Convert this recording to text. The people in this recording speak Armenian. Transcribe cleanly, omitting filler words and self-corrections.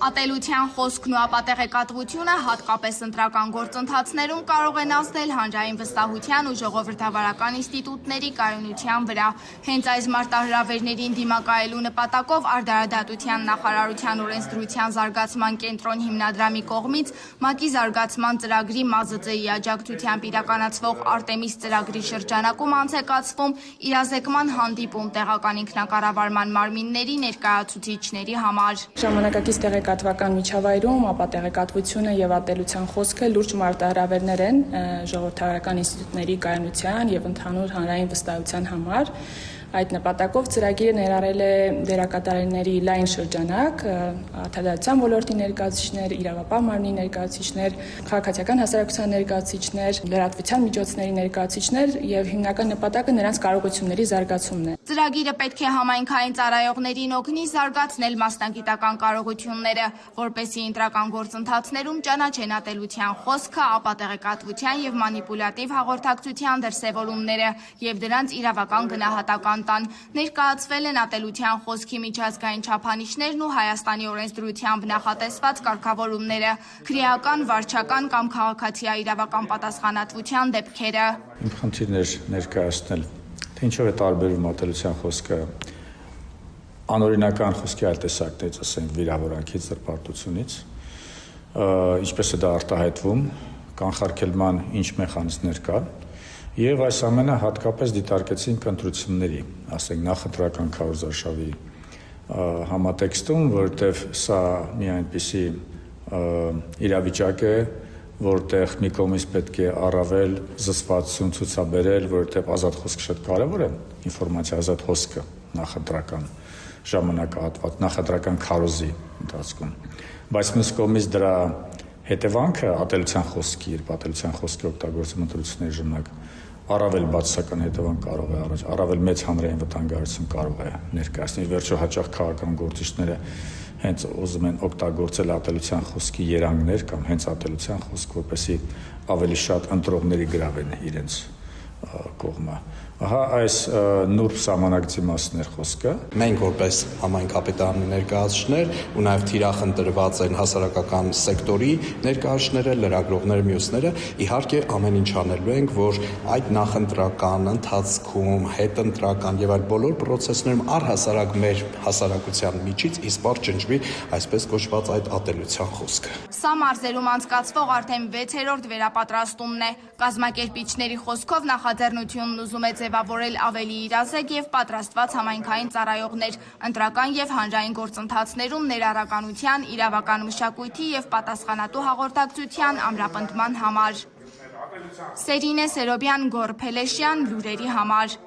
Ատելության խոսքն ու ապատեղեկատվությունը հատկապես ընտրական գործընթացներում կարող են ազդել հանրային վստահության ու ժողովրդավարական ինստիտուտների կայունության վրա։ Հենց այս մարտահրավերներին դիմակայելու նպատակով Արդարադատության նախարարության օրենսդրության զարգացման կենտրոն հիմնադրամի կողմից ՄԱԿ-ի զարգացման ծրագրի ՄԱԶԾ-ի աջակցությամբ իրականացվող Արտեմիս ծրագրի շրջանակում անց է կացվում իրազեկման հանդիպում տեղական ինքնակառավարման մարմինների ներկայացուցիչների համար։ Ժամանակակից տեղեկատվական միջավայրում ապատեղեկատվությունը եւ ատելության խոսքը լուրջ մարտահրավերներ են ժողովրդավարական ինստիտուտների կայունության եւ ընդհանուր հանրային վստահության համար։ Այդ նպատակով ծրագիրը ներառել է դերակատարների լայն շրջանակ, արդարադատության ոլորտի ներկայացուցիչներ, իրավապահ մարմնի ներկայացուցիչներ, քաղաքացիական հասարակության ներկայացուցիչներ, լրատվության միջոցների ներկայացուցիչներ եւ հիմնական նպատակը նրանց կարողությունների զարգացումն է։ Ծրագիրը պետք է համայնքային ծառայողներին օգնի զարգացնել մասնագիտական կարողությունները, որպեսզի ընտրական գործընթացներում ճանաչեն ատելության խոսքը, ապատեղեկատվության եւ մանիպուլատիվ հաղորդակցության դրսեւորումները եւ դրանց իրավական գնահատական տան։ Ներկայացվել են ատելության խոսքի միջազգային չափանիշներն ու Հայաստանի օրենսդրությամբ նախատեսված կարգավորումները, քրեական, վարչական կամ քաղաքացիաիրավական պատասխանատվության դեպքերը։ Իմ խնդիրն էր ներկայացնել, թե ինչով է տարբերվում ատելության խոսքը անօրինական խոսքի այլ տեսակներից, ասենք վիրավորանքից, զրպարտությունից, ինչպես է դա արտահայտվում, կանխարգելման ինչ մեխանիզմներ կան, եւ այս ամենը հատկապես դիտարկեցինք ընտրությունների, ասենք նախընտրական քարոզարշավի համատեքստում, որովհետեւ սա մի այնպիսի իրավիճակ է, որտեղ մի կողմից պետք է առավել զսպվածություն ցուցաբերել, որովհետեւ ազատ խոսքը շատ կարեւոր է, ինֆորմացիա ազատ խոսքը նախընտրական ժամանակահատված, նախընտրական քարոզի ընթացքում, բայց մյուս կողմից դրա հետևանքը ատելության խոսքի, երբ ատելության խոսքի օգտագործում ընտրությունների ժամանակ առավել բացասական հետևանք կարող է առաջ, առավել մեծ հանրային վտանգահարություն կարող է ներկայացնել, վերջո հաճախ քաղաքական գործիչները հենց ուզում են օգտագործել ատելության խոսքի երանգներ կամ հենց ատելության խոսք, որպեսզի ավելի շատ ընտրողների գրավեն իրենց կողմը։ Ահա այս նուրբ սահմանակցի մասն էր խոսքը։ Մենք որպես համայն կապիտալի ներկայացուցիչներ ու նաև թիրախ ընտրված են հասարակական սեկտորի ներկայացուցիչները, լրագրողները, մյուսները, իհարկե ամեն ինչ անելու ենք, որ այդ նախընտրական ընթացքում, հետընտրական եւ այլ բոլոր process-ներում առհասարակ մեր հասարակության միջից իսպառ ճնջվի այսպես կոչված այդ ատելության խոսքը։ Սա մարզերում անցկացվող արդեն 6-րդ վերապատրաստումն է։ Կազմակերպիչների խոսքով նախաձեռնությունն ուզում է ձևավորել ավելի իրազեկ եւ պատրաստված համայնքային ծառայողներ ընտրական եւ հանրային գործընթացներում ներառականության, իրավական մշակույթի եւ պատասխանատու հաղորդակցության ամրապնդման համար։ Սերինե Սերոբյան, Գոռ Փելեշյան, լուրերի համար։